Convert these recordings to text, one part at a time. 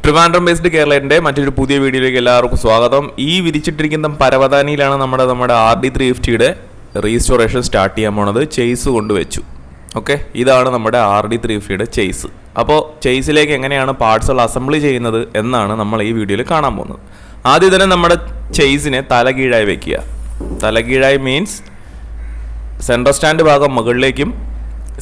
Trivandrum based കേരളത്തിന്റെ മറ്റൊരു പുതിയ വീഡിയോയിലേക്ക് എല്ലാവർക്കും സ്വാഗതം. ഈ വിരിച്ചിട്ടിരിക്കുന്ന പരവതാനിയിലാണ് നമ്മുടെ RD350യുടെ റീസ്റ്റോറേഷൻ സ്റ്റാർട്ട് ചെയ്യാൻ പോണത്. ചെയ്സ് കൊണ്ടുവച്ചു. ഓക്കെ, ഇതാണ് നമ്മുടെ RD350യുടെ ചെയ്സ്. അപ്പോൾ ചെയ്സിലേക്ക് എങ്ങനെയാണ് പാർട്സുകൾ അസംബ്ലി ചെയ്യുന്നത് എന്നാണ് നമ്മൾ ഈ വീഡിയോയിൽ കാണാൻ പോകുന്നത്. ആദ്യം തന്നെ നമ്മുടെ ചെയ്സിനെ തലകീഴായി വെക്കുക. തലകീഴായി മീൻസ് സെൻട്രൽ സ്റ്റാൻഡ് ഭാഗം മുകളിലേക്കും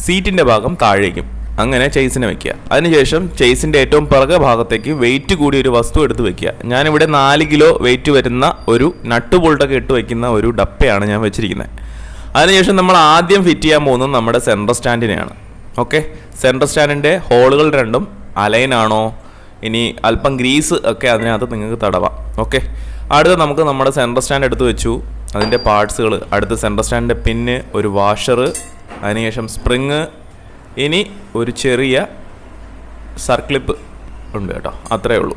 സീറ്റിൻ്റെ ഭാഗം താഴേക്കും അങ്ങനെ ചെയ്സിനെ വെക്കുക. അതിനുശേഷം ചെയ്സിൻ്റെ ഏറ്റവും പിറകെ ഭാഗത്തേക്ക് വെയിറ്റ് കൂടിയ ഒരു വസ്തു എടുത്ത് വെക്കുക. ഞാനിവിടെ 4 കിലോ വെയിറ്റ് വരുന്ന ഒരു നട്ട് ബോൾട്ടൊക്കെ ഇട്ട് വയ്ക്കുന്ന ഒരു ഡപ്പയാണ് ഞാൻ വെച്ചിരിക്കുന്നത്. അതിനുശേഷം നമ്മൾ ആദ്യം ഫിറ്റ് ചെയ്യാൻ പോകുന്നത് നമ്മുടെ സെൻട്രൽ സ്റ്റാൻഡിനെയാണ്. ഓക്കെ, സെൻട്രൽ സ്റ്റാൻഡിൻ്റെ ഹോളുകൾ രണ്ടും അലൈനാണോ, ഇനി അല്പം ഗ്രീസ് ഒക്കെ അതിനകത്ത് നിങ്ങൾക്ക് തടവാം. ഓക്കെ, അടുത്ത് നമുക്ക് നമ്മുടെ സെൻട്രൽ സ്റ്റാൻഡ് എടുത്ത് വെച്ചു. അതിൻ്റെ പാർട്സുകൾ അടുത്ത് സെൻട്രൽ സ്റ്റാൻഡിൻ്റെ പിന്ന്, ഒരു വാഷർ, അതിനുശേഷം സ്പ്രിങ്, ഇനി ഒരു ചെറിയ സർക്ലിപ്പ് ഉണ്ട് കേട്ടോ, അത്രയേ ഉള്ളൂ.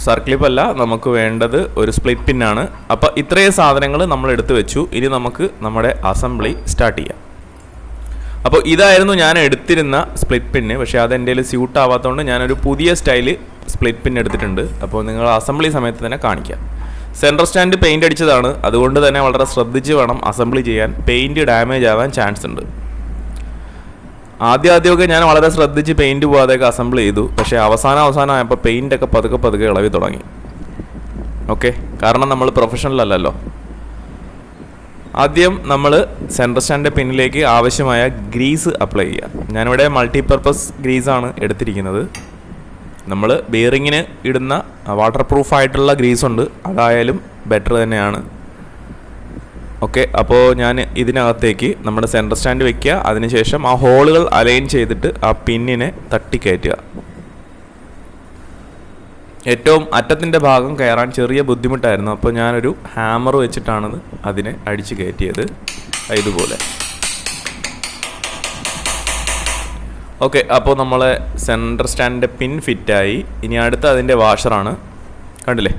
സർക്ലിപ്പല്ല, നമുക്ക് വേണ്ടത് ഒരു സ്പ്ലിറ്റ് പിന്നാണ്. അപ്പോൾ ഇത്രയും സാധനങ്ങൾ നമ്മൾ എടുത്തു വെച്ചു. ഇനി നമുക്ക് നമ്മുടെ അസംബ്ലി സ്റ്റാർട്ട് ചെയ്യാം. അപ്പോൾ ഇതായിരുന്നു ഞാൻ എടുത്തിരുന്ന സ്പ്ലിറ്റ് പിന്ന്. പക്ഷേ അത് എൻ്റെ കയ്യിൽ സ്യൂട്ട് ആവാത്തതുകൊണ്ട് ഞാനൊരു പുതിയ സ്റ്റൈല് സ്പ്ലിറ്റ് പിൻ എടുത്തിട്ടുണ്ട്. അപ്പോൾ നിങ്ങൾ അസംബ്ലി സമയത്ത് തന്നെ കാണിക്കാം. സെൻട്രൽ സ്റ്റാൻഡ് പെയിൻ്റ് അടിച്ചതാണ്, അതുകൊണ്ട് തന്നെ വളരെ ശ്രദ്ധിച്ച് വേണം അസംബ്ലി ചെയ്യാൻ. പെയിൻറ്റ് ഡാമേജ് ആവാൻ ചാൻസ് ഉണ്ട്. ആദ്യമൊക്കെ ഞാൻ വളരെ ശ്രദ്ധിച്ച് പെയിൻറ്റ് പോകാതെയൊക്കെ അസംബിൾ ചെയ്തു. പക്ഷേ അവസാനം ആയപ്പോൾ പെയിൻറ്റൊക്കെ പതുക്കെ ഇളവി തുടങ്ങി. ഓക്കെ, കാരണം നമ്മൾ പ്രൊഫഷണൽ അല്ലല്ലോ. ആദ്യം നമ്മൾ സെൻട്രൽ സ്റ്റാൻഡിൻ്റെ പിന്നിലേക്ക് ആവശ്യമായ ഗ്രീസ് അപ്ലൈ ചെയ്യുക. ഞാനിവിടെ മൾട്ടിപർപ്പസ് ഗ്രീസാണ് എടുത്തിരിക്കുന്നത്. നമ്മൾ ബെയറിങ്ങിന് ഇടുന്ന വാട്ടർ പ്രൂഫായിട്ടുള്ള ഗ്രീസ് ഉണ്ട്, അതായാലും ബെറ്റർ തന്നെയാണ്. ഓക്കെ, അപ്പോൾ ഞാൻ ഇതിനകത്തേക്ക് നമ്മുടെ സെൻട്രൽ സ്റ്റാൻഡ് വെക്കുക. അതിനുശേഷം ആ ഹോളുകൾ അലൈൻ ചെയ്തിട്ട് ആ പിന്നിനെ തട്ടിക്കയറ്റുക. ഏറ്റവും അറ്റത്തിൻ്റെ ഭാഗം കയറാൻ ചെറിയ ബുദ്ധിമുട്ടായിരുന്നു. അപ്പോൾ ഞാനൊരു ഹാമർ വെച്ചിട്ടാണ് അതിനെ അടിച്ച് കയറ്റിയത്, ഇതുപോലെ. ഓക്കെ, അപ്പോൾ നമ്മളെ സെൻട്രൽ സ്റ്റാൻഡിൻ്റെ പിൻ ഫിറ്റായി. ഇനി അടുത്ത അതിൻ്റെ വാഷറാണ്. കണ്ടില്ലേ,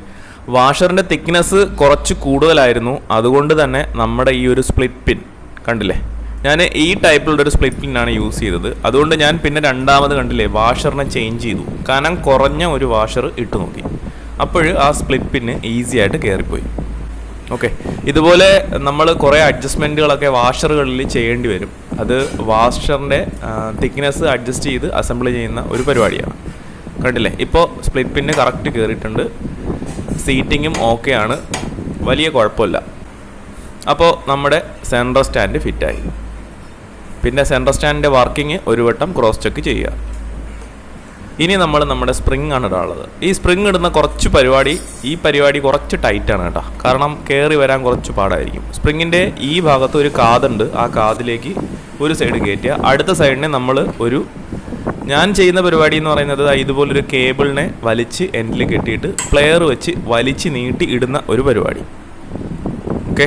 വാഷറിൻ്റെ തിക്നെസ് കുറച്ച് കൂടുതലായിരുന്നു. അതുകൊണ്ട് തന്നെ നമ്മുടെ ഈ ഒരു സ്പ്ലിറ്റ് പിൻ കണ്ടില്ലേ, ഞാൻ ഈ ടൈപ്പിലുള്ളൊരു സ്പ്ലിറ്റ് പിന്നാണ് യൂസ് ചെയ്തത്. അതുകൊണ്ട് ഞാൻ പിന്നെ രണ്ടാമത് കണ്ടില്ലേ വാഷറിനെ ചേഞ്ച് ചെയ്തു. കനം കുറഞ്ഞ ഒരു വാഷർ ഇട്ട് നോക്കി. അപ്പോൾ ആ സ്പ്ലിറ്റ് പിന്ന് ഈസി ആയിട്ട് കയറിപ്പോയി. ഓക്കെ, ഇതുപോലെ നമ്മൾ കുറേ അഡ്ജസ്റ്റ്മെൻറ്റുകളൊക്കെ വാഷറുകളിൽ ചെയ്യേണ്ടി വരും. അത് വാഷറിൻ്റെ തിക്നെസ് അഡ്ജസ്റ്റ് ചെയ്ത് അസംബിൾ ചെയ്യുന്ന ഒരു പരിപാടിയാണ്. കണ്ടില്ലേ, ഇപ്പോൾ സ്പ്ലിറ്റ് പിന്ന് കറക്റ്റ് കയറിയിട്ടുണ്ട്. സീറ്റിങ്ങും ഓക്കെ ആണ്, വലിയ കുഴപ്പമില്ല. അപ്പോൾ നമ്മുടെ സെൻട്രൽ സ്റ്റാൻഡ് ഫിറ്റായി. പിന്നെ സെൻട്രൽ സ്റ്റാൻഡിൻ്റെ വർക്കിംഗ് ഒരു വട്ടം ക്രോസ് ചെക്ക് ചെയ്യുക. ഇനി നമ്മൾ നമ്മുടെ സ്പ്രിങ് ആണ് ഇടാനുള്ളത്. ഈ സ്പ്രിങ് ഇടുന്ന ഈ പരിപാടി കുറച്ച് ടൈറ്റാണ് കേട്ടോ, കാരണം കയറി വരാൻ കുറച്ച് പാടായിരിക്കും. സ്പ്രിങ്ങിൻ്റെ ഈ ഭാഗത്ത് ഒരു കാതുണ്ട്, ആ കാതിലേക്ക് ഒരു സൈഡ് കയറ്റുക. അടുത്ത സൈഡിനെ നമ്മൾ ഞാൻ ചെയ്യുന്ന പരിപാടി എന്ന് പറയുന്നത് ഇതുപോലൊരു കേബിളിനെ വലിച്ച് എൻഡിൽ കെട്ടിയിട്ട് പ്ലെയർ വെച്ച് വലിച്ച് നീട്ടി ഇടുന്ന ഒരു പരിപാടി. ഓക്കെ,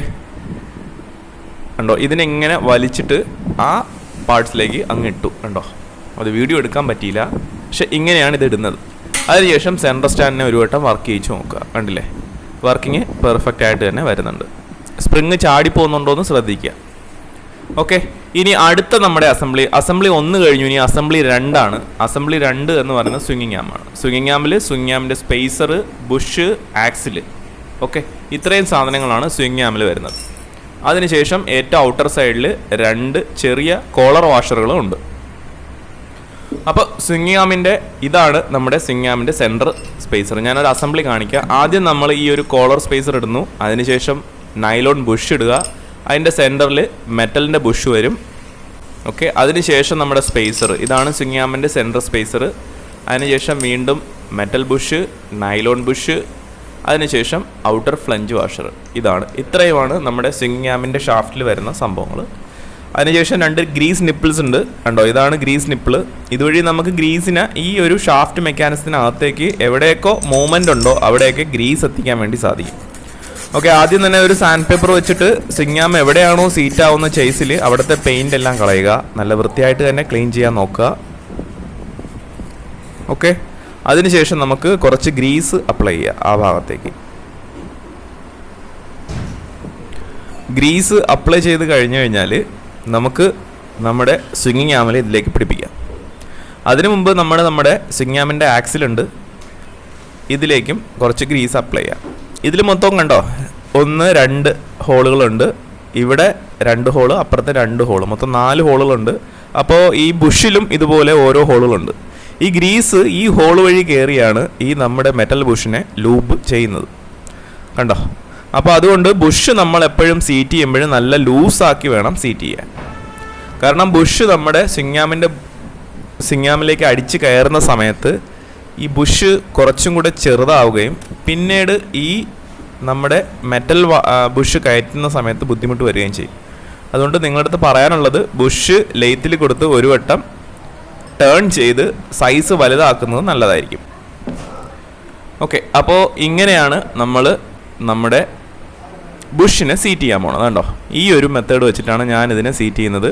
കണ്ടോ, ഇതിനെങ്ങനെ വലിച്ചിട്ട് ആ പാർട്സിലേക്ക് അങ്ങ് ഇട്ടു. കണ്ടോ, അത് വീഡിയോ എടുക്കാൻ പറ്റിയില്ല, പക്ഷെ ഇങ്ങനെയാണ് ഇത് ഇടുന്നത്. അതിനുശേഷം സെൻട്രൽ സ്റ്റാൻഡിനെ ഒരു വട്ടം വർക്ക് ചെയ്യിച്ച് നോക്കുക. കണ്ടില്ലേ, വർക്കിങ് പെർഫെക്റ്റ് ആയിട്ട് തന്നെ വരുന്നുണ്ട്. സ്പ്രിങ് ചാടിപ്പോകുന്നുണ്ടോ എന്ന് ശ്രദ്ധിക്കുക. ഓക്കെ, ഇനി അടുത്ത നമ്മുടെ അസംബ്ലി 1 കഴിഞ്ഞു. ഇനി അസംബ്ലി 2 ആണ്. അസംബ്ലി 2 എന്ന് പറയുന്നത് സ്വിങ്ങിങ് ആമാണ്. സ്വിങ്ങിങ് ആമിൻ്റെ സ്പേസർ, ബുഷ്, ആക്സിൽ, ഓക്കെ, ഇത്രയും സാധനങ്ങളാണ് സ്വിങ്ങിങ് ആമിൽ വരുന്നത്. അതിനുശേഷം ഏറ്റവും ഔട്ടർ സൈഡിൽ 2 ചെറിയ കോളർ വാഷറുകളും ഉണ്ട്. അപ്പോൾ സ്വിങ്ങിങ് ആമിൻ്റെ ഇതാണ് നമ്മുടെ സ്വിങ്ങിങ് ആമിൻ്റെ സെൻറ്റർ സ്പേസർ. ഞാനൊരു അസംബ്ലി കാണിക്കാം. ആദ്യം നമ്മൾ ഈ ഒരു കോളർ സ്പേസർ ഇടുന്നു. അതിനുശേഷം നൈലോൺ ബുഷ് ഇടുക. അതിൻ്റെ സെൻറ്ററിൽ മെറ്റലിൻ്റെ ബുഷ് വരും. ഓക്കെ, അതിനുശേഷം നമ്മുടെ സ്പേസർ, ഇതാണ് സ്വിങ്ങിങ് ആമിൻ്റെ സെൻറ്റർ സ്പേസർ. അതിനുശേഷം വീണ്ടും മെറ്റൽ ബുഷ്, നൈലോൺ ബുഷ്, അതിനുശേഷം ഔട്ടർ ഫ്ലഞ്ച് വാഷർ. ഇത്രയുമാണ് നമ്മുടെ സ്വിങ്ങിങ് ആമിൻ്റെ ഷാഫ്റ്റിൽ വരുന്ന സംഭവങ്ങൾ. അതിനുശേഷം 2 ഗ്രീസ് നിപ്പിൾസ് ഉണ്ട്. കണ്ടോ, ഇതാണ് ഗ്രീസ് നിപ്പിൾ. ഇതുവഴി നമുക്ക് ഗ്രീസിന് ഈ ഒരു ഷാഫ്റ്റ് മെക്കാനിസത്തിനകത്തേക്ക് എവിടെയൊക്കെ മൂവ്മെൻ്റ് ഉണ്ടോ അവിടെയൊക്കെ ഗ്രീസ് എത്തിക്കാൻ വേണ്ടി സാധിക്കും. ഓക്കെ, ആദ്യം തന്നെ ഒരു സാൻഡ് പേപ്പർ വെച്ചിട്ട് സ്വിങ്ങിങ് ആം എവിടെയാണോ സീറ്റ് ആവുന്ന ചെയ്സിൽ അവിടുത്തെ പെയിൻ്റ് എല്ലാം കളയുക. നല്ല വൃത്തിയായിട്ട് തന്നെ ക്ലീൻ ചെയ്യാൻ നോക്കുക. ഓക്കെ, അതിനുശേഷം നമുക്ക് കുറച്ച് ഗ്രീസ് അപ്ലൈ ചെയ്യുക ആ ഭാഗത്തേക്ക്. ഗ്രീസ് അപ്ലൈ ചെയ്ത് കഴിഞ്ഞ് കഴിഞ്ഞാൽ നമുക്ക് നമ്മുടെ സ്വിങ്ങിങ് ആമിൽ ഇതിലേക്ക് പിടിപ്പിക്കാം. അതിനു മുമ്പ് നമ്മുടെ സ്വിംഗ് ആക്സിലുണ്ട്, ഇതിലേക്കും കുറച്ച് ഗ്രീസ് അപ്ലൈ ചെയ്യാം. ഇതിൽ മൊത്തം കണ്ടോ 1, 2 ഹോളുകളുണ്ട്. ഇവിടെ 2 ഹോള്, അപ്പുറത്തെ 2 ഹോള്, മൊത്തം 4 ഹോളുകളുണ്ട്. അപ്പോൾ ഈ ബുഷിലും ഇതുപോലെ ഓരോ ഹോളുകളുണ്ട്. ഈ ഗ്രീസ് ഈ ഹോൾ വഴി കയറിയാണ് ഈ നമ്മുടെ മെറ്റൽ ബുഷിനെ ലൂബ് ചെയ്യുന്നത്, കണ്ടോ. അപ്പോൾ അതുകൊണ്ട് ബുഷ് നമ്മൾ എപ്പോഴും സീറ്റ് ചെയ്യുമ്പോഴും നല്ല ലൂസാക്കി വേണം സീറ്റ് ചെയ്യാൻ. കാരണം ബുഷ് നമ്മുടെ സ്വിംഗാമിലേക്ക് അടിച്ച് കയറുന്ന സമയത്ത് ഈ ബുഷ് കുറച്ചും കൂടെ ചെറുതാവുകയും പിന്നീട് ഈ നമ്മുടെ മെറ്റൽ ബുഷ് കയറ്റുന്ന സമയത്ത് ബുദ്ധിമുട്ട് വരികയും ചെയ്യും. അതുകൊണ്ട് നിങ്ങളുടെ അടുത്ത് പറയാനുള്ളത് ബുഷ് ലെയ്ത്തിൽ കൊടുത്ത് ഒരു വട്ടം ടേൺ ചെയ്ത് സൈസ് വലുതാക്കുന്നത് നല്ലതായിരിക്കും. ഓക്കെ, അപ്പോൾ ഇങ്ങനെയാണ് നമ്മൾ നമ്മുടെ ബുഷിനെ സീറ്റ് ചെയ്യാൻ പോണത്. കണ്ടോ, ഈ ഒരു മെത്തേഡ് വെച്ചിട്ടാണ് ഞാനിതിനെ സീറ്റ് ചെയ്യുന്നത്.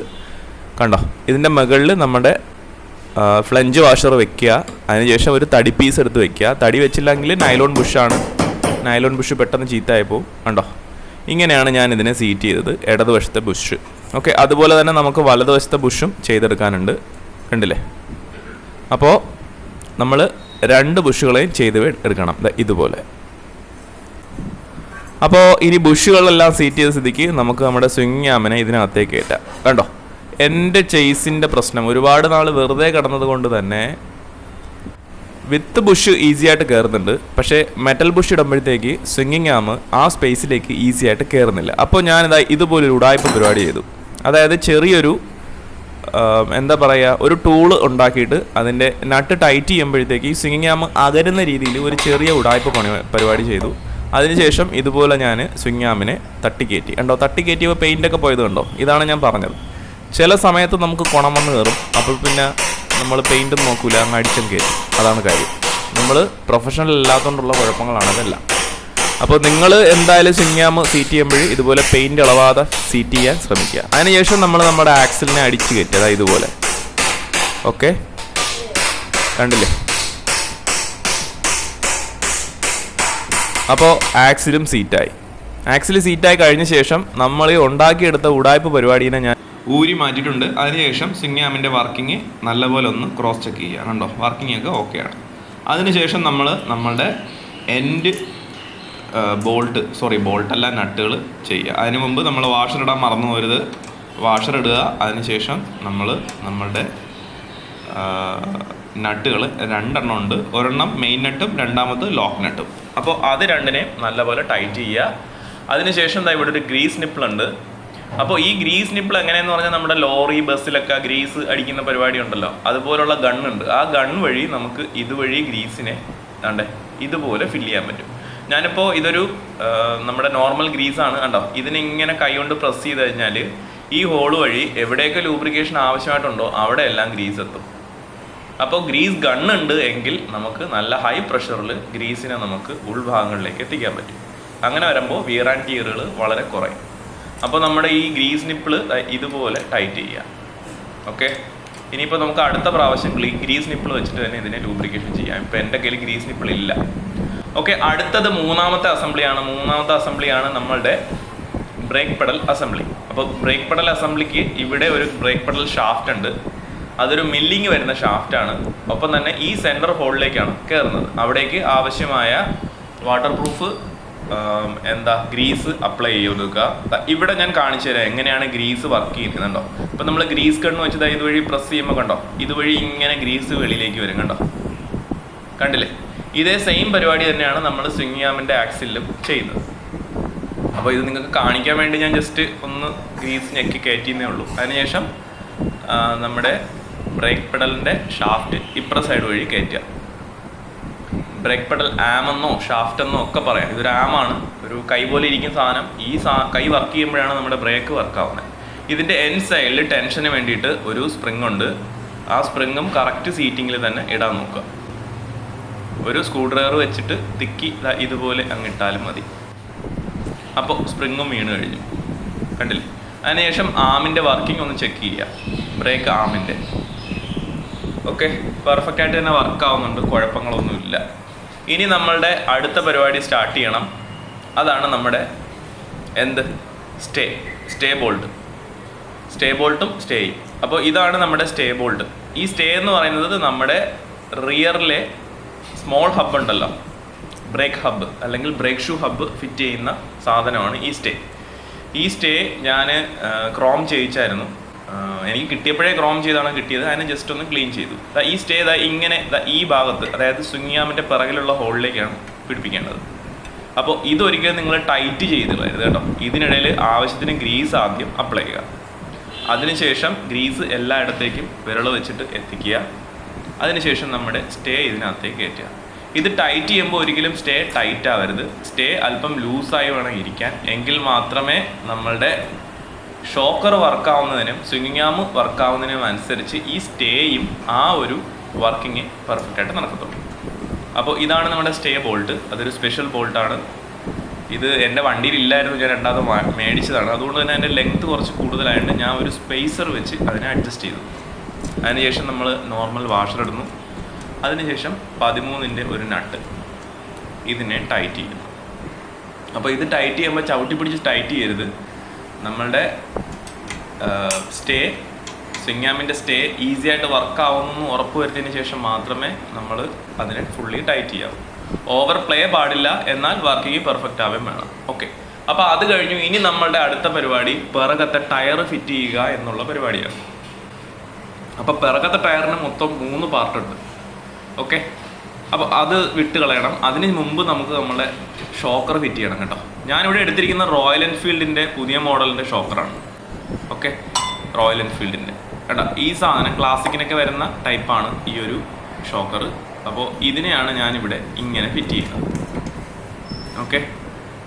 കണ്ടോ, ഇതിൻ്റെ മുകളിൽ നമ്മുടെ ഫ്ലഞ്ച് വാഷർ വെക്കുക, അതിനുശേഷം ഒരു തടി പീസ് എടുത്ത് വെക്കുക. തടി വെച്ചില്ലെങ്കിൽ നൈലോൺ ബുഷാണ്, നൈലോൺ ബുഷ് പെട്ടെന്ന് ചീത്തയായിപ്പോൾ. കണ്ടോ, ഇങ്ങനെയാണ് ഞാൻ ഇതിനെ സീറ്റ് ചെയ്തത്, ഇടതുവശത്തെ ബുഷ്. ഓക്കെ, അതുപോലെ തന്നെ നമുക്ക് വലതുവശത്തെ ബുഷും ചെയ്തെടുക്കാനുണ്ട്, കണ്ടില്ലേ. അപ്പോൾ നമ്മൾ 2 ബുഷുകളെയും ചെയ്ത് എടുക്കണം, ഇതുപോലെ. അപ്പോൾ ഇനി ബുഷുകളെല്ലാം സീറ്റ് ചെയ്ത സ്ഥിതിക്ക് നമുക്ക് നമ്മുടെ സ്വിംഗ് ആമിനെ ഇതിനകത്തേക്ക് കയറ്റാം. കണ്ടോ, എൻ്റെ ചെയ്സിൻ്റെ പ്രശ്നം ഒരുപാട് നാൾ വെറുതെ കിടന്നത് കൊണ്ട് തന്നെ വിത്ത് ബുഷ് ഈസി ആയിട്ട് കയറുന്നുണ്ട്, പക്ഷേ മെറ്റൽ ബുഷ് ഇടുമ്പോഴത്തേക്ക് സ്വിംഗിങ് ആം ആ സ്പേസിലേക്ക് ഈസി ആയിട്ട് കയറുന്നില്ല. അപ്പോൾ ഞാനിതാ ഇതുപോലൊരു ഉടായ്പ പരിപാടി ചെയ്തു. അതായത് ചെറിയൊരു എന്താ പറയുക, ഒരു ടൂള് ഉണ്ടാക്കിയിട്ട് അതിൻ്റെ നട്ട് ടൈറ്റ് ചെയ്യുമ്പോഴത്തേക്ക് ഈ സ്വിംഗിങ് ആം അകരുന്ന രീതിയിൽ ഒരു ചെറിയ ഉടായ്പ പരിപാടി ചെയ്തു. അതിനുശേഷം ഇതുപോലെ ഞാൻ സ്വിംഗ് ആമിനെ തട്ടിക്കയറ്റി. കണ്ടോ, തട്ടിക്കയറ്റിയപ്പോൾ പെയിൻ്റൊക്കെ പോയത് കണ്ടോ. ഇതാണ് ഞാൻ പറഞ്ഞത്, ചില സമയത്ത് നമുക്ക് കുണം വന്ന് കയറും, അപ്പോൾ പിന്നെ നമ്മൾ പെയിൻറ്റും നോക്കൂല, അങ്ങ് അടിച്ചും കയറ്റും. അതാണ് കാര്യം. നമ്മൾ പ്രൊഫഷണൽ അല്ലാത്തതുകൊണ്ടുള്ള കുഴപ്പങ്ങളാണ് ഇതെല്ലാം. അപ്പോൾ നിങ്ങൾ എന്തായാലും സ്വിംഗ് ആം സീറ്റ് ചെയ്യുമ്പോൾ ഇതുപോലെ പെയിൻറ്റ് ഇളവാതെ സീറ്റ് ചെയ്യാൻ ശ്രമിക്കുക. അതിനുശേഷം നമ്മൾ നമ്മുടെ ആക്സിലിനെ അടിച്ച് കയറ്റുക, അതായത് ഇതുപോലെ. ഓക്കെ, കണ്ടില്ലേ. അപ്പോൾ ആക്സിലും സീറ്റായി. ആക്സിൽ സീറ്റായി കഴിഞ്ഞ ശേഷം നമ്മൾ ഉണ്ടാക്കിയെടുത്ത ഉടായ്പ പരിപാടീനെ ഞാൻ ഊരി മാറ്റിയിട്ടുണ്ട്. അതിനുശേഷം സ്വിംഗ് ആമിൻ്റെ വർക്കിംഗ് നല്ലപോലെ ഒന്ന് ക്രോസ് ചെക്ക് ചെയ്യുക. കണ്ടോ, വർക്കിംഗ് ഒക്കെ ഓക്കെയാണ്. അതിനുശേഷം നമ്മൾ നമ്മളുടെ എൻഡ് ബോൾട്ടല്ല നട്ടുകൾ ചെയ്യുക. അതിന് മുമ്പ് നമ്മൾ വാഷർ ഇടാൻ മറന്നു പോരുത്. വാഷർ ഇടുക. അതിനുശേഷം നമ്മൾ നമ്മളുടെ നട്ടുകൾ 2 എണ്ണം ഉണ്ട്. ഒരെണ്ണം മെയിൻ നട്ടും രണ്ടാമത് ലോക്ക് നട്ടും. അപ്പോൾ അത് 2നെയും നല്ലപോലെ ടൈറ്റ് ചെയ്യുക. അതിനുശേഷം ഇവിടെ ഒരു ഗ്രീസ് നിപ്പിളുണ്ട്. അപ്പോൾ ഈ ഗ്രീസ് നിപ്പിൾ എങ്ങനെയെന്ന് പറഞ്ഞാൽ നമ്മുടെ ലോറി ബസ്സിലൊക്കെ ഗ്രീസ് അടിക്കുന്ന പരിപാടി ഉണ്ടല്ലോ, അതുപോലുള്ള ഗണ്ണുണ്ട്. ആ ഗൺ വഴി നമുക്ക് ഇതുവഴി ഗ്രീസിനെ ഇതുപോലെ ഫില്ല് ചെയ്യാൻ പറ്റും. ഞാനിപ്പോൾ ഇതൊരു നമ്മുടെ നോർമൽ ഗ്രീസാണ്, കണ്ടോ. ഇതിനിങ്ങനെ കൈകൊണ്ട് പ്രസ് ചെയ്ത് കഴിഞ്ഞാൽ ഈ ഹോൾ വഴി എവിടെയൊക്കെ ലൂബ്രിക്കേഷൻ ആവശ്യമായിട്ടുണ്ടോ അവിടെ എല്ലാം ഗ്രീസ് എത്തും. അപ്പോൾ ഗ്രീസ് ഗണ്ണുണ്ട് എങ്കിൽ നമുക്ക് നല്ല ഹൈ പ്രഷറിൽ ഗ്രീസിനെ നമുക്ക് ഉൾഭാഗങ്ങളിലേക്ക് എത്തിക്കാൻ പറ്റും. അങ്ങനെ വരുമ്പോൾ വിയർ ആൻഡ് ടിയറുകൾ വളരെ കുറയും. അപ്പോൾ നമ്മുടെ ഈ ഗ്രീസ് നിപ്പിൾ ഇതുപോലെ ടൈറ്റ് ചെയ്യുക. ഓക്കെ, ഇനിയിപ്പോൾ നമുക്ക് അടുത്ത പ്രാവശ്യം ഗ്രീസ് നിപ്പിൾ വെച്ചിട്ട് തന്നെ ഇതിനെ ലൂബ്രിക്കേഷൻ ചെയ്യാം. ഇപ്പോൾ എൻ്റെ കയ്യിൽ ഗ്രീസ് നിപ്പിൾ ഇല്ല. ഓക്കെ, അടുത്തത് മൂന്നാമത്തെ അസംബ്ലിയാണ് നമ്മളുടെ ബ്രേക്ക് പെഡൽ അസംബ്ലി. അപ്പോൾ ബ്രേക്ക് പെഡൽ അസംബ്ലിക്ക് ഇവിടെ ഒരു ബ്രേക്ക് പെഡൽ ഷാഫ്റ്റ് ഉണ്ട്. അതൊരു മില്ലിങ് വരുന്ന ഷാഫ്റ്റാണ്. ഒപ്പം തന്നെ ഈ സെൻറ്റർ ഹോളിലേക്കാണ് കയറുന്നത്. അവിടേക്ക് ആവശ്യമായ വാട്ടർ പ്രൂഫ് ഗ്രീസ് അപ്ലൈ ചെയ്തെടുക്കുക. ഇവിടെ ഞാൻ കാണിച്ചു തരാം എങ്ങനെയാണ് ഗ്രീസ് വർക്ക് ചെയ്യുന്നുണ്ടോ. ഇപ്പം നമ്മൾ ഗ്രീസ് കണ്ണ് വെച്ചത് ഇതുവഴി പ്രസ് ചെയ്യുമ്പോൾ കണ്ടോ, ഇതുവഴി ഇങ്ങനെ ഗ്രീസ് വെളിയിലേക്ക് വരും, കണ്ടോ, കണ്ടില്ലേ. ഇതേ സെയിം പരിപാടി തന്നെയാണ് നമ്മൾ സ്വിംഗ് ആമിൻ്റെ ആക്സിലും ചെയ്യുന്നത്. അപ്പോൾ ഇത് നിങ്ങൾക്ക് കാണിക്കാൻ വേണ്ടി ഞാൻ ജസ്റ്റ് ഒന്ന് ഗ്രീസ് ഞെക്കി കയറ്റിയെന്നേ ഉള്ളൂ. അതിനുശേഷം നമ്മുടെ ബ്രേക്ക് പെഡലിൻ്റെ ഷാഫ്റ്റ് ഇപ്പുറ സൈഡ് വഴി കയറ്റുക. ബ്രേക്ക് പെഡൽ ആമെന്നോ ഷാഫ്റ്റെന്നോ ഒക്കെ പറയാം. ഇതൊരു ആമാണ്, ഒരു കൈ പോലെ ഇരിക്കുന്ന സാധനം. ഈ കൈ വർക്ക് ചെയ്യുമ്പോഴാണ് നമ്മുടെ ബ്രേക്ക് വർക്ക് ആവുന്നത്. ഇതിൻ്റെ എൻഡ് സൈഡിൽ ടെൻഷന് വേണ്ടിയിട്ട് ഒരു സ്പ്രിങ് ഉണ്ട്. ആ സ്പ്രിങ്ങും കറക്റ്റ് സീറ്റിങ്ങിൽ തന്നെ ഇടാൻ നോക്കുക. ഒരു സ്ക്രൂ ഡ്രൈവർ വെച്ചിട്ട് തിക്കി ഇതുപോലെ അങ്ങിട്ടാലും മതി. അപ്പോൾ സ്പ്രിങ്ങും വീണ് കഴിഞ്ഞു, കണ്ടില്ലേ. അതിനുശേഷം ആമിൻ്റെ വർക്കിംഗ് ഒന്ന് ചെക്ക് ചെയ്യുക, ബ്രേക്ക് ആമിൻ്റെ. ഓക്കെ, പെർഫെക്റ്റ് ആയിട്ട് തന്നെ വർക്ക് ആവുന്നുണ്ട്, കുഴപ്പങ്ങളൊന്നുമില്ല. ഇനി നമ്മളുടെ അടുത്ത പരിപാടി സ്റ്റാർട്ട് ചെയ്യണം. അതാണ് നമ്മുടെ സ്റ്റേ ബോൾട്ടും സ്റ്റേയും. അപ്പോൾ ഇതാണ് നമ്മുടെ സ്റ്റേ ബോൾട്ട്. ഈ സ്റ്റേ എന്ന് പറയുന്നത് നമ്മുടെ റിയറിലെ സ്മോൾ ഹബ്ബ് ഉണ്ടല്ലോ, ബ്രേക്ക് ഹബ്ബ് അല്ലെങ്കിൽ ബ്രേക്ക് ഷൂ ഹബ്ബ് ഫിറ്റ് ചെയ്യുന്ന സാധനമാണ് ഈ സ്റ്റേ. ഈ സ്റ്റേ ഞാൻ ക്രോം ചെയ്യിച്ചായിരുന്നു. എനിക്ക് കിട്ടിയപ്പോഴേ ക്രോം ചെയ്താണ് കിട്ടിയത്. അതിനെ ജസ്റ്റ് ഒന്ന് ക്ലീൻ ചെയ്തു. ഈ സ്റ്റേ ഇങ്ങനെ ഈ ഭാഗത്ത്, അതായത് സ്വിംഗ് ആമിൻ്റെ പിറകിലുള്ള ഹോളിലേക്കാണ് പിടിപ്പിക്കേണ്ടത്. അപ്പോൾ ഇതൊരിക്കലും നിങ്ങൾ ടൈറ്റ് ചെയ്ത് കളയരുത് കേട്ടോ. ഇതിനിടയിൽ ആവശ്യത്തിന് ഗ്രീസ് ആദ്യം അപ്ലൈ ചെയ്യുക. അതിനുശേഷം ഗ്രീസ് എല്ലായിടത്തേക്കും വിരൽ വെച്ചിട്ട് എത്തിക്കുക. അതിനുശേഷം നമ്മുടെ സ്റ്റേ ഇതിനകത്തേക്ക് കയറ്റുക. ഇത് ടൈറ്റ് ചെയ്യുമ്പോൾ ഒരിക്കലും സ്റ്റേ ടൈറ്റ് ആവരുത്. സ്റ്റേ അല്പം ലൂസായി വേണം ഇരിക്കാൻ. എങ്കിൽ മാത്രമേ നമ്മളുടെ ഷോക്കർ വർക്കാവുന്നതിനും സ്വിംഗിങ് ആം വർക്കാവുന്നതിനും അനുസരിച്ച് ഈ സ്റ്റേയും ആ ഒരു വർക്കിങ് പെർഫെക്റ്റായിട്ട് നടക്കത്തുള്ളൂ. അപ്പോൾ ഇതാണ് നമ്മുടെ സ്റ്റേ ബോൾട്ട്. അതൊരു സ്പെഷ്യൽ ബോൾട്ടാണ്. ഇത് എൻ്റെ വണ്ടിയിൽ ഇല്ലായിരുന്നു, ഞാൻ രണ്ടാമത് മേടിച്ചതാണ്. അതുകൊണ്ട് തന്നെ അതിൻ്റെ ലെങ്ത്ത് കുറച്ച് കൂടുതലായതുകൊണ്ട് ഞാൻ ഒരു സ്പേസർ വെച്ച് അതിനെ അഡ്ജസ്റ്റ് ചെയ്തു. അതിനുശേഷം നമ്മൾ നോർമൽ വാഷർ ഇടുന്നു. അതിനുശേഷം 13-ൻ്റെ ഒരു നട്ട് ഇതിനെ ടൈറ്റ് ചെയ്യുന്നു. അപ്പോൾ ഇത് ടൈറ്റ് ചെയ്യുമ്പോൾ ചവിട്ടി പിടിച്ച് ടൈറ്റ് ചെയ്യരുത്. നമ്മളുടെ സ്റ്റേ സ്വിംഗ് ആമിൻ്റെ സ്റ്റേ ഈസി ആയിട്ട് വർക്കാവുമെന്ന് ഉറപ്പ് വരുത്തിയതിന് ശേഷം മാത്രമേ നമ്മൾ അതിനെ ഫുള്ളി ടൈറ്റ് ചെയ്യാവൂ. ഓവർ പ്ലേ പാടില്ല, എന്നാൽ വർക്കിംഗ് പെർഫെക്റ്റ് ആവുകയും വേണം. ഓക്കെ, അപ്പോൾ അത് കഴിഞ്ഞു. ഇനി നമ്മളുടെ അടുത്ത പരിപാടി പിറകത്തെ ടയർ ഫിറ്റ് ചെയ്യുക എന്നുള്ള പരിപാടിയാണ്. അപ്പോൾ പിറകത്തെ ടയറിന് മൊത്തം 3 പാർട്ടുണ്ട്. ഓക്കെ, അപ്പോൾ അത് വിട്ട് കളയണം. അതിന് മുമ്പ് നമുക്ക് നമ്മുടെ ഷോക്കർ ഫിറ്റ് ചെയ്യണം കേട്ടോ. ഞാനിവിടെ എടുത്തിരിക്കുന്ന റോയൽ എൻഫീൽഡിൻ്റെ പുതിയ മോഡലിൻ്റെ ഷോക്കറാണ്. ഓക്കെ, റോയൽ എൻഫീൽഡിൻ്റെ കേട്ടോ. ഈ സാധനം ക്ലാസിക്കിനൊക്കെ വരുന്ന ടൈപ്പാണ് ഈ ഒരു ഷോക്കർ. അപ്പോൾ ഇതിനെയാണ് ഞാനിവിടെ ഇങ്ങനെ ഫിറ്റ് ചെയ്യുന്നത്. ഓക്കെ,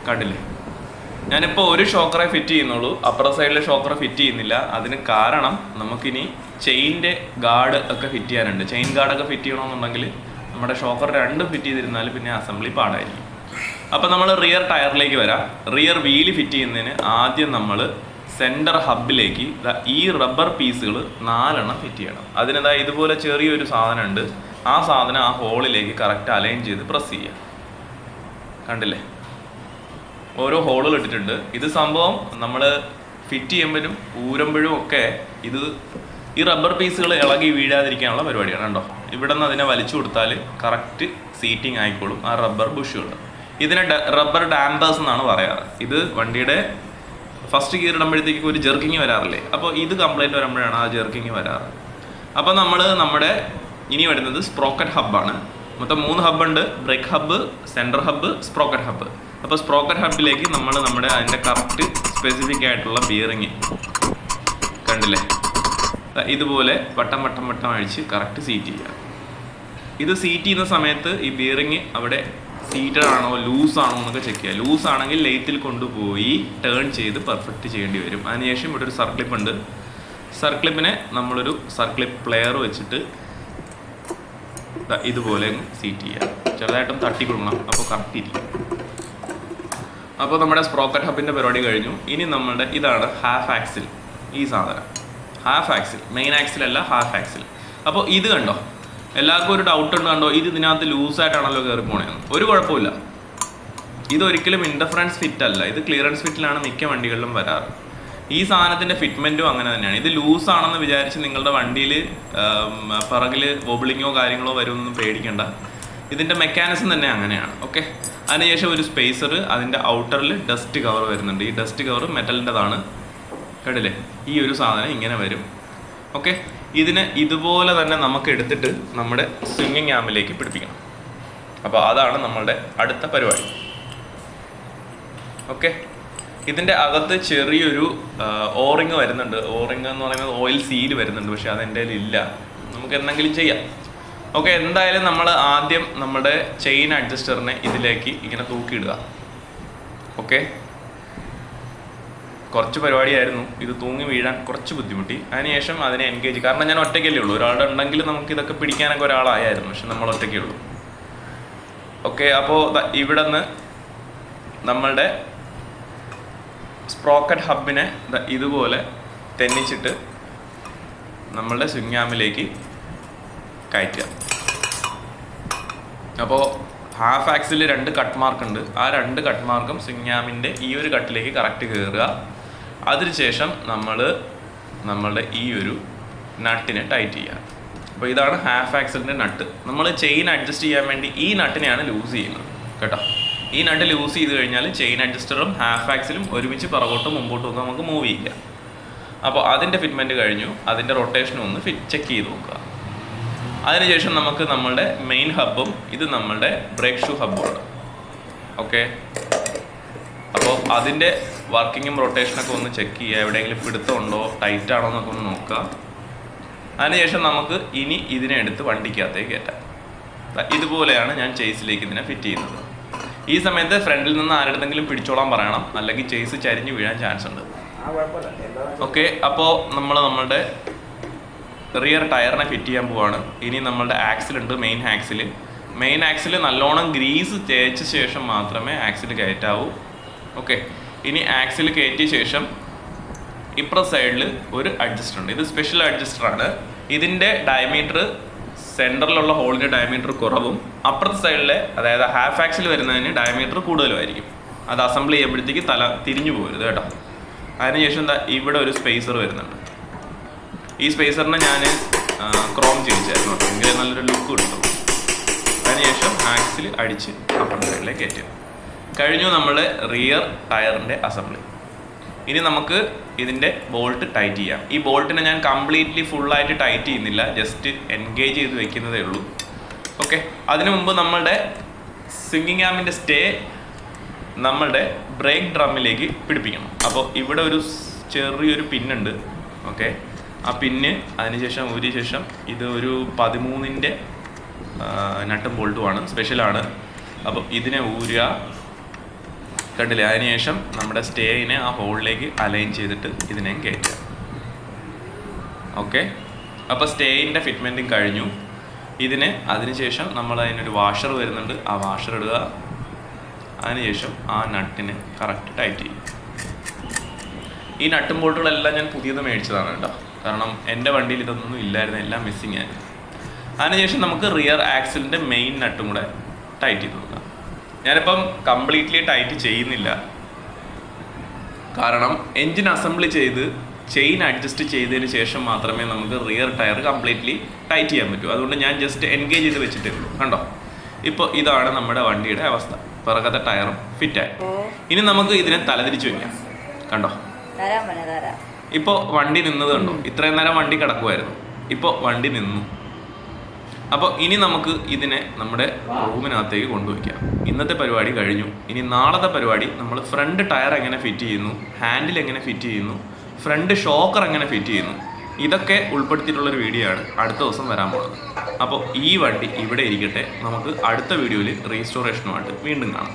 കണ്ടില്ലേ? ഞാനിപ്പോൾ ഒരു ഷോക്കറെ ഫിറ്റ് ചെയ്യുന്നുള്ളൂ, അപ്പുറ സൈഡിലെ ഷോക്കറെ ഫിറ്റ് ചെയ്യുന്നില്ല. അതിന് കാരണം നമുക്കിനി ചെയിൻ്റെ ഗാർഡ് ഒക്കെ ഫിറ്റ് ചെയ്യാനുണ്ട്. ചെയിൻ ഗാർഡൊക്കെ ഫിറ്റ് ചെയ്യണമെന്നുണ്ടെങ്കിൽ നമ്മുടെ ഷോക്കർ 2 ഫിറ്റ് ചെയ്തിരുന്നാൽ പിന്നെ അസംബ്ലി പാടായിരിക്കും. അപ്പോൾ നമ്മൾ റിയർ ടയറിലേക്ക് വരാം. റിയർ വീല് ഫിറ്റ് ചെയ്യുന്നതിന് ആദ്യം നമ്മൾ സെൻറ്റർ ഹബിലേക്ക് ഈ റബ്ബർ പീസുകൾ 4 ഫിറ്റ് ചെയ്യണം. അതിന് ഇതുപോലെ ചെറിയൊരു സാധനം ഉണ്ട്. ആ സാധനം ആ ഹോളിലേക്ക് കറക്റ്റ് അലൈൻ ചെയ്ത് പ്രസ് ചെയ്യുക. കണ്ടില്ലേ? ഓരോ ഹോളുകൾ ഇട്ടിട്ടുണ്ട്. ഇത് സംഭവം നമ്മൾ ഫിറ്റ് ചെയ്യുമ്പോഴും ഊരുമ്പോഴും ഒക്കെ ഈ റബ്ബർ പീസുകൾ ഇളകി വീഴാതിരിക്കാനുള്ള പരിപാടിയാണ് കേട്ടോ. ഇവിടെ നിന്ന് അതിനെ വലിച്ചു കൊടുത്താൽ കറക്റ്റ് സീറ്റിംഗ് ആയിക്കോളും ആ റബ്ബർ ബുഷുകൾ. ഇതിനെ റബ്ബർ ഡാമ്പേഴ്സ് എന്നാണ് പറയാറ്. ഇത് വണ്ടിയുടെ ഫസ്റ്റ് ഗിയർ ഇടുമ്പോഴത്തേക്ക് ഒരു ജെർക്കിങ് വരാറില്ലേ, അപ്പോൾ ഇത് കംപ്ലൈൻറ്റ് വരുമ്പോഴാണ് ആ ജെർക്കിങ് വരാറ്. അപ്പോൾ നമ്മുടെ ഇനി വരുന്നത് സ്പ്രോക്കറ്റ് ഹബ്ബാണ്. മൊത്തം 3 ഹബ്ബുണ്ട്. Brake hub, centre hub, sprocket hub. അപ്പോൾ സ്പ്രോക്കറ്റ് ഹബ്ബിലേക്ക് നമ്മൾ അതിൻ്റെ കറക്റ്റ് സ്പെസിഫിക് ആയിട്ടുള്ള ബിയറിങ് കണ്ടില്ലേ, ഇതുപോലെ വട്ടം അഴിച്ച് കറക്റ്റ് സീറ്റ് ചെയ്യുക. ഇത് സീറ്റ് ചെയ്യുന്ന സമയത്ത് ഈ ബിയറിങ് അവിടെ സീറ്റഡ് ആണോ ലൂസ് ആണോ എന്നൊക്കെ ചെക്ക് ചെയ്യുക. ലൂസ് ആണെങ്കിൽ ലെയ്ത്തിൽ കൊണ്ടുപോയി ടേൺ ചെയ്ത് പെർഫെക്റ്റ് ചെയ്യേണ്ടി വരും. അതിനുശേഷം ഇവിടെ ഒരു സർക്ലിപ്പ് ഉണ്ട്. സർക്ലിപ്പിനെ നമ്മളൊരു സർക്ലിപ്പ് പ്ലെയർ വെച്ചിട്ട് ഇതുപോലെ സീറ്റ് ചെയ്യുക. ചെറുതായിട്ടും തട്ടി കൊടുക്കണം, അപ്പോൾ കറക്റ്റ് ഇരിക്കും. അപ്പോൾ നമ്മുടെ സ്പ്രോക്കറ്റ് ഹബിൻ്റെ പരിപാടി കഴിഞ്ഞു. ഇനി ഇതാണ് ഹാഫ് ആക്സിൽ. ഈ സാധനം ഹാഫ് ആക്സിൽ, മെയിൻ ആക്സിൽ അല്ല, ഹാഫ് ആക്സിൽ. അപ്പോൾ ഇത് കണ്ടോ, എല്ലാവർക്കും ഒരു ഡൗട്ട് ഉണ്ട്, കണ്ടോ ഇത് ഇതിനകത്ത് ലൂസായിട്ടാണല്ലോ കയറി പോണേന്ന്. ഒരു കുഴപ്പമില്ല, ഇതൊരിക്കലും ഇൻ്റർഫറൻസ് ഫിറ്റ് അല്ല. ഇത് ക്ലിയറൻസ് ഫിറ്റിലാണ് മിക്ക വണ്ടികളിലും വരാറ്. ഈ സാധനത്തിൻ്റെ ഫിറ്റ്മെൻറ്റും അങ്ങനെ തന്നെയാണ്. ഇത് ലൂസാണെന്ന് വിചാരിച്ച് നിങ്ങളുടെ വണ്ടിയിൽ പിറകിൽ വോബിളിങ്ങോ കാര്യങ്ങളോ വരുമെന്നൊന്നും പേടിക്കേണ്ട. ഇതിൻ്റെ മെക്കാനിസം തന്നെ അങ്ങനെയാണ്. ഓക്കെ, അതിനുശേഷം ഒരു സ്പേസർ, അതിൻ്റെ ഔട്ടറിൽ ഡസ്റ്റ് കവർ വരുന്നുണ്ട്. ഈ ഡസ്റ്റ് കവർ മെറ്റലിൻ്റെതാണ്. കേട്ടില്ലേ? ഈ ഒരു സാധനം ഇങ്ങനെ വരും. ഓക്കെ, ഇതിനെ ഇതുപോലെ തന്നെ നമുക്ക് എടുത്തിട്ട് നമ്മുടെ സ്വിംഗിങ് ആമിലേക്ക് പിടിപ്പിക്കണം. അപ്പോൾ അതാണ് നമ്മളുടെ അടുത്ത പരിപാടി. ഓക്കെ, ഇതിൻ്റെ അകത്ത് ചെറിയൊരു ഓറിങ് വരുന്നുണ്ട്. ഓറിങ് എന്ന് പറയുന്നത് ഓയിൽ സീൽ വരുന്നുണ്ട്, പക്ഷെ അതെൻ്റെ ഇല്ല. നമുക്ക് എന്തെങ്കിലും ചെയ്യാം. ഓക്കെ, എന്തായാലും നമ്മൾ ആദ്യം നമ്മുടെ ചെയിൻ അഡ്ജസ്റ്ററിനെ ഇതിലേക്ക് ഇങ്ങനെ തൂക്കിയിടുക. ഓക്കെ, കുറച്ച് പരിപാടിയായിരുന്നു. ഇത് തൂങ്ങി വീഴാൻ കുറച്ച് ബുദ്ധിമുട്ടി. അതിനുശേഷം അതിനെ എൻഗേജ്, കാരണം ഞാൻ ഒറ്റയ്ക്കല്ലേ ഉള്ളൂ. ഒരാളുടെ ഉണ്ടെങ്കിൽ നമുക്ക് ഇതൊക്കെ പിടിക്കാനൊക്കെ ഒരാളായിരുന്നു, പക്ഷെ നമ്മൾ ഒറ്റയ്ക്കേ ഉള്ളൂ. ഓക്കെ, അപ്പോൾ ഇവിടെ നിന്ന് നമ്മളുടെ സ്പ്രോക്കറ്റ് ഹബിനെ ഇതുപോലെ തെന്നിച്ചിട്ട് നമ്മളുടെ സ്വിംഗ് ആമിലേക്ക് കയറ്റുക. അപ്പോൾ ഹാഫ് ആക്സിൽ 2 കട്ട് മാർക്ക് ഉണ്ട്. ആ 2 കട്ട് മാർക്കും സ്വിംഗ് ആമിൻ്റെ ഈ ഒരു കട്ടിലേക്ക് കറക്റ്റ് കയറുക. അതിനുശേഷം നമ്മളുടെ ഈ ഒരു നട്ടിനെ ടൈറ്റ് ചെയ്യുക. അപ്പോൾ ഇതാണ് ഹാഫ് ആക്സിലിൻ്റെ നട്ട്. നമ്മൾ ചെയിൻ അഡ്ജസ്റ്റ് ചെയ്യാൻ വേണ്ടി ഈ നട്ടിനെയാണ് ലൂസ് ചെയ്യുന്നത് കേട്ടോ. ഈ നട്ട് ലൂസ് ചെയ്ത് കഴിഞ്ഞാൽ ചെയിൻ അഡ്ജസ്റ്ററും ഹാഫ് ആക്സിലും ഒരുമിച്ച് പുറകോട്ടും മുമ്പോട്ടും ഒക്കെ നമുക്ക് മൂവ് ചെയ്യാം. അപ്പോൾ അതിൻ്റെ ഫിറ്റ്മെൻറ്റ് കഴിഞ്ഞു. അതിൻ്റെ റൊട്ടേഷനും ഒന്ന് ചെക്ക് ചെയ്ത് നോക്കുക. അതിനുശേഷം നമുക്ക് നമ്മളുടെ മെയിൻ ഹബ്ബും ഇത് നമ്മളുടെ ബ്രേക്ക് ഷൂ ഹബ്ബുമാണ്. ഓക്കെ, അപ്പോൾ അതിൻ്റെ വർക്കിങ്ങും റൊട്ടേഷനൊക്കെ ഒന്ന് ചെക്ക് ചെയ്യുക. എവിടെയെങ്കിലും പിടുത്തമുണ്ടോ, ടൈറ്റ് ആണോ എന്നൊക്കെ ഒന്ന് നോക്കുക. അതിനുശേഷം നമുക്ക് ഇനി ഇതിനെ എടുത്ത് വണ്ടിക്കകത്തേക്ക് കയറ്റാം. ഇതുപോലെയാണ് ഞാൻ ചേസിലേക്ക് ഇതിനെ ഫിറ്റ് ചെയ്യുന്നത്. ഈ സമയത്ത് ഫ്രണ്ടിൽ നിന്ന് ആരുടെങ്കിലും പിടിച്ചോളാൻ പറയണം, അല്ലെങ്കിൽ ചേസ് ചരിഞ്ഞ് വീഴാൻ ചാൻസ് ഉണ്ട്. ഓക്കെ, അപ്പോൾ നമ്മളുടെ റിയർ ടയറിനെ ഫിറ്റ് ചെയ്യാൻ പോവാണ്. ഇനി നമ്മളുടെ ആക്സിലുണ്ട്, മെയിൻ ആക്സിൽ നല്ലോണം ഗ്രീസ് തേച്ച ശേഷം മാത്രമേ ആക്സിൽ കയറ്റാവൂ. ഓക്കെ, ഇനി ആക്സിൽ കയറ്റിയ ശേഷം ഇപ്പുറ സൈഡിൽ ഒരു അഡ്ജസ്റ്റർ ഉണ്ട്. ഇത് സ്പെഷ്യൽ അഡ്ജസ്റ്ററാണ്. ഇതിൻ്റെ ഡയമീറ്റർ സെൻറ്ററിലുള്ള ഹോളിൻ്റെ ഡയമീറ്റർ കുറവും അപ്പുറത്തെ സൈഡിലെ അതായത് ഹാഫ് ആക്സിൽ വരുന്നതിന് ഡയമീറ്റർ കൂടുതലുമായിരിക്കും. അത് അസംബിൾ ചെയ്യുമ്പോഴത്തേക്ക് തല തിരിഞ്ഞു പോകരുത് കേട്ടോ. അതിനുശേഷം എന്താ ഇവിടെ ഒരു സ്പേസർ വരുന്നുണ്ട്. ഈ സ്പേസറിനെ ഞാൻ ക്രോം ചെയ്യിച്ചായിരുന്നു, എങ്കിൽ നല്ലൊരു ലുക്ക് കിട്ടും. അതിനുശേഷം ആക്സിൽ അടിച്ച് അപ്പുറത്തെ സൈഡിലേക്ക് കയറ്റുക. കഴിഞ്ഞു നമ്മുടെ റിയർ ടയറിൻ്റെ അസംബ്ലി. ഇനി നമുക്ക് ഇതിൻ്റെ ബോൾട്ട് ടൈറ്റ് ചെയ്യാം. ഈ ബോൾട്ടിനെ ഞാൻ കംപ്ലീറ്റ്ലി ഫുള്ളായിട്ട് ടൈറ്റ് ചെയ്യുന്നില്ല, ജസ്റ്റ് എൻഗേജ് ചെയ്ത് വെക്കുന്നതേ ഉള്ളൂ. ഓക്കെ, അതിനു മുമ്പ് നമ്മളുടെ സ്വിംഗിങ് ആമിൻ്റെ സ്റ്റേ നമ്മളുടെ ബ്രേക്ക് ഡ്രമ്മിലേക്ക് പിടിപ്പിക്കണം. അപ്പോൾ ഇവിടെ ഒരു ചെറിയൊരു പിന്നുണ്ട്. ഓക്കെ, ആ പിന്ന് അതിനുശേഷം ഊരിയ ശേഷം ഇത് ഒരു 13-ൻ്റെ നട്ടും ബോൾട്ടുമാണ്, സ്പെഷ്യലാണ്. അപ്പോൾ ഇതിനെ ഊരുക, കണ്ടില്ലേ? അതിനുശേഷം നമ്മുടെ സ്റ്റേയിനെ ആ ഹോളിലേക്ക് അലൈൻ ചെയ്തിട്ട് ഇതിനെ കയറ്റുക. ഓക്കെ, അപ്പോൾ സ്റ്റേയിൻ്റെ ഫിറ്റ്മെൻറ്റും കഴിഞ്ഞു. അതിനുശേഷം നമ്മൾ അതിനൊരു വാഷർ വരുന്നുണ്ട്, ആ വാഷർ ഇടുക. അതിനുശേഷം ആ നട്ടിനെ കറക്റ്റ് ടൈറ്റ് ചെയ്യും. ഈ നട്ടും ബോൾട്ടുകളെല്ലാം ഞാൻ പുതിയത് മേടിച്ചതാണ് കേട്ടോ, കാരണം എൻ്റെ വണ്ടിയിൽ ഇതൊന്നും ഇല്ലായിരുന്നു, എല്ലാം മിസ്സിങ് ആയിരുന്നു. അതിനുശേഷം നമുക്ക് റിയർ ആക്സിലിൻ്റെ മെയിൻ നട്ടും കൂടെ ടൈറ്റ് ചെയ്ത് നോക്കാം. ഞാനിപ്പം കംപ്ലീറ്റ്ലി ടൈറ്റ് ചെയ്യുന്നില്ല, കാരണം എൻജിൻ അസംബ്ലി ചെയ്ത് ചെയിൻ അഡ്ജസ്റ്റ് ചെയ്തതിന് ശേഷം മാത്രമേ നമുക്ക് റിയർ ടയർ കംപ്ലീറ്റ്ലി ടൈറ്റ് ചെയ്യാൻ പറ്റൂ. അതുകൊണ്ട് ഞാൻ ജസ്റ്റ് എൻഗേജ് ചെയ്ത് വെച്ചിട്ടേ ഉള്ളൂ. കണ്ടോ, ഇപ്പോൾ ഇതാണ് നമ്മുടെ വണ്ടിയുടെ അവസ്ഥ. പിറകത്തെ ടയറും ഫിറ്റായി. ഇനി നമുക്ക് ഇതിനെ തലതിരിച്ച് വയ്ക്കാം. കണ്ടോ, ഇപ്പോൾ വണ്ടി നിന്നത് കണ്ടോ? ഇത്രയും നേരം വണ്ടി കിടക്കുമായിരുന്നു, ഇപ്പോൾ വണ്ടി നിന്നു. അപ്പോൾ ഇനി നമുക്ക് ഇതിനെ നമ്മുടെ റൂമിനകത്തേക്ക് കൊണ്ടുവയ്ക്കാം. ഇന്നത്തെ പരിപാടി കഴിഞ്ഞു. ഇനി നാളത്തെ പരിപാടി നമ്മൾ ഫ്രണ്ട് ടയർ എങ്ങനെ ഫിറ്റ് ചെയ്യുന്നു, ഹാൻഡിൽ എങ്ങനെ ഫിറ്റ് ചെയ്യുന്നു, ഫ്രണ്ട് ഷോക്കർ എങ്ങനെ ഫിറ്റ് ചെയ്യുന്നു, ഇതൊക്കെ ഉൾപ്പെടുത്തിയിട്ടുള്ളൊരു വീഡിയോ ആണ് അടുത്ത ദിവസം വരാൻ പോകുന്നത്. അപ്പോൾ ഈ വണ്ടി ഇവിടെ ഇരിക്കട്ടെ, നമുക്ക് അടുത്ത വീഡിയോയിൽ റീസ്റ്റോറേഷനുമായിട്ട് വീണ്ടും കാണാം.